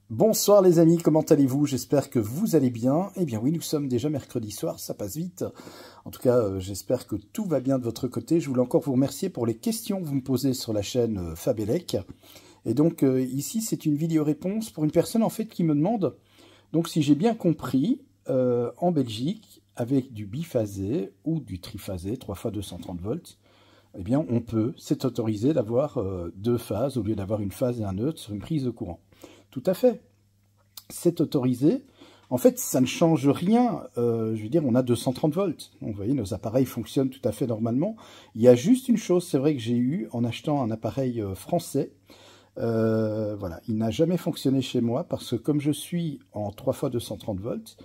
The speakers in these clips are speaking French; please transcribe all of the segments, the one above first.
Bonsoir les amis, comment allez-vous? J'espère que vous allez bien. Eh bien oui, nous sommes déjà mercredi soir, ça passe vite. En tout cas, j'espère que tout va bien de votre côté. Je voulais encore vous remercier pour les questions que vous me posez sur la chaîne Fabelec. Et donc ici, c'est une vidéo-réponse pour une personne en fait qui me demande, donc si j'ai bien compris, en Belgique, avec du biphasé ou du triphasé, 3 fois 230 volts, eh bien c'est autorisé d'avoir deux phases au lieu d'avoir une phase et un neutre sur une prise de courant. Tout à fait, c'est autorisé. En fait, ça ne change rien. Je veux dire, on a 230 volts. Donc, vous voyez, nos appareils fonctionnent tout à fait normalement. Il y a juste une chose, c'est vrai que j'ai eu en achetant un appareil français. Voilà, il n'a jamais fonctionné chez moi parce que comme je suis en 3 fois 230 volts,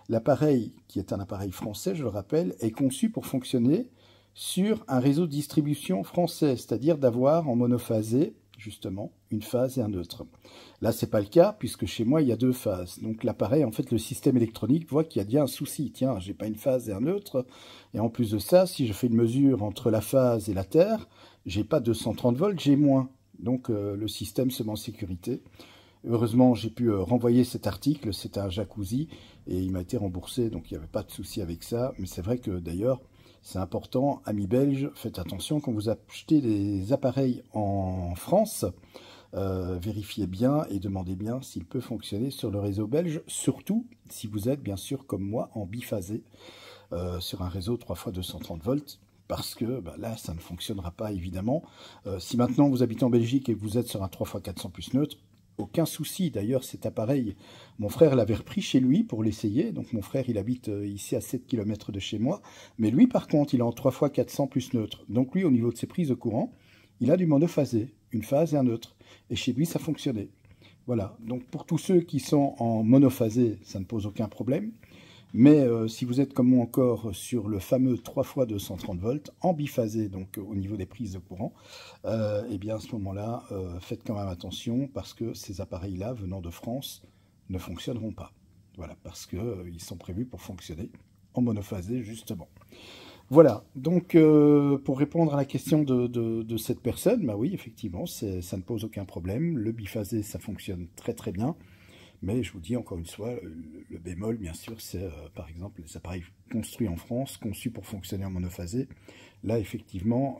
l'appareil, qui est un appareil français, je le rappelle, est conçu pour fonctionner sur un réseau de distribution français, c'est-à-dire d'avoir en monophasé, justement, une phase et un neutre. Là, c'est pas le cas, puisque chez moi, il y a deux phases. Donc l'appareil, en fait, le système électronique voit qu'il y a bien un souci. Tiens, j'ai pas une phase et un neutre. Et en plus de ça, si je fais une mesure entre la phase et la terre, j'ai pas 230 volts, j'ai moins. Donc le système se met en sécurité. Heureusement, j'ai pu renvoyer cet article, c'était un jacuzzi, et il m'a été remboursé, donc il n'y avait pas de souci avec ça. Mais c'est vrai que d'ailleurs, c'est important, amis belges, faites attention quand vous achetez des appareils en France, vérifiez bien et demandez bien s'il peut fonctionner sur le réseau belge, surtout si vous êtes bien sûr comme moi en biphasé sur un réseau 3 fois 230 volts. Parce que là, ça ne fonctionnera pas, évidemment. Si maintenant vous habitez en Belgique et que vous êtes sur un 3 fois 400 plus neutre, aucun souci. D'ailleurs, cet appareil, mon frère l'avait repris chez lui pour l'essayer. Donc mon frère, il habite ici à 7 km de chez moi. Mais lui, par contre, il est en 3 fois 400 plus neutre. Donc lui, au niveau de ses prises de courant, il a du monophasé, une phase et un neutre. Et chez lui, ça fonctionnait. Voilà. Donc pour tous ceux qui sont en monophasé, ça ne pose aucun problème. Mais si vous êtes comme moi encore sur le fameux 3 fois 230 volts, en biphasé, donc au niveau des prises de courant, eh bien à ce moment-là, faites quand même attention parce que ces appareils-là, venant de France, ne fonctionneront pas. Voilà, parce qu'ils sont prévus pour fonctionner en monophasé, justement. Voilà, donc pour répondre à la question de cette personne, bah oui, effectivement, ça ne pose aucun problème. Le biphasé, ça fonctionne très très bien. Mais je vous dis encore une fois, le bémol, bien sûr, c'est par exemple les appareils construits en France, conçus pour fonctionner en monophasé. Là, effectivement,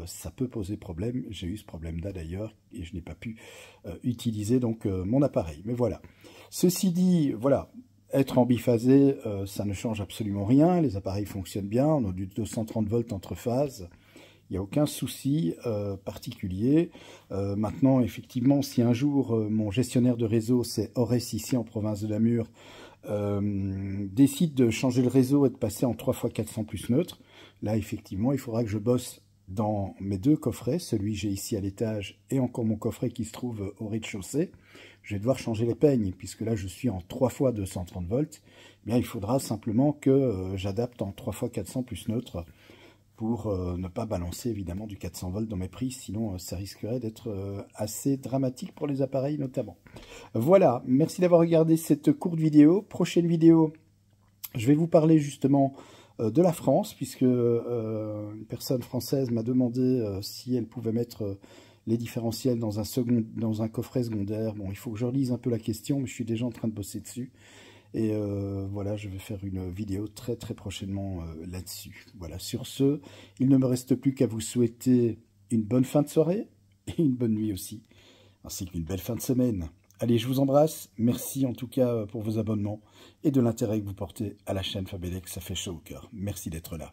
ça peut poser problème. J'ai eu ce problème-là d'ailleurs et je n'ai pas pu utiliser donc mon appareil. Mais voilà. Ceci dit, voilà, être en biphasé, ça ne change absolument rien. Les appareils fonctionnent bien. On a du 230 volts entre phases. Il n'y a aucun souci particulier. Maintenant, effectivement, si un jour mon gestionnaire de réseau, c'est Ores ici en province de Namur, décide de changer le réseau et de passer en 3 fois 400 plus neutre, là, effectivement, il faudra que je bosse dans mes deux coffrets, celui que j'ai ici à l'étage et encore mon coffret qui se trouve au rez-de-chaussée. Je vais devoir changer les peignes, puisque là, je suis en 3 fois 230 volts. Eh bien, il faudra simplement que j'adapte en 3 fois 400 plus neutre pour ne pas balancer évidemment du 400 volts dans mes prises, sinon ça risquerait d'être assez dramatique pour les appareils notamment. Voilà, merci d'avoir regardé cette courte vidéo. Prochaine vidéo, je vais vous parler justement de la France, puisque une personne française m'a demandé si elle pouvait mettre les différentiels dans un coffret secondaire. Bon, il faut que je relise un peu la question, mais je suis déjà en train de bosser dessus. Et voilà, je vais faire une vidéo très très prochainement là-dessus. Voilà, sur ce, il ne me reste plus qu'à vous souhaiter une bonne fin de soirée et une bonne nuit aussi, ainsi qu'une belle fin de semaine. Allez, je vous embrasse. Merci en tout cas pour vos abonnements et de l'intérêt que vous portez à la chaîne Fabelec, ça fait chaud au cœur. Merci d'être là.